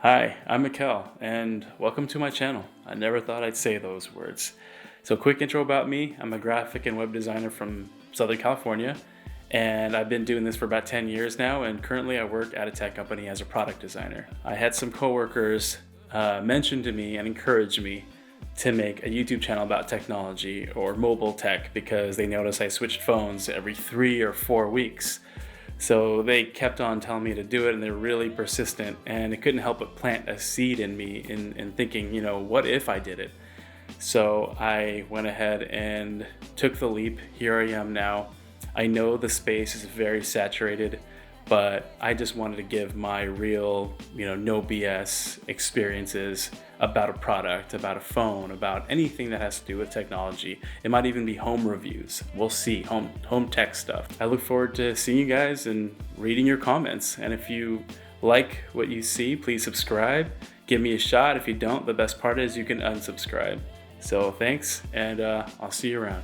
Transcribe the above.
Hi, I'm Mikkel, and welcome to my channel. I never thought I'd say those words. So, quick intro about me. I'm a graphic and web designer from Southern California, and I've been doing this for about 10 years now, and currently I work at a tech company as a product designer. I had some coworkers mention to me and encourage me to make a YouTube channel about technology or mobile tech because they noticed I switched phones every 3 or 4 weeks. So they kept on telling me to do it, and they're really persistent, and it couldn't help but plant a seed in me in thinking, what if I did it? So I went ahead and took the leap. Here I am now. I know the space is very saturated, but I just wanted to give my real, no BS experiences about a product, about a phone, about anything that has to do with technology. It might even be home reviews. We'll see, home tech stuff. I look forward to seeing you guys and reading your comments. And if you like what you see, please subscribe. Give me a shot. If you don't, the best part is you can unsubscribe. So thanks, and I'll see you around.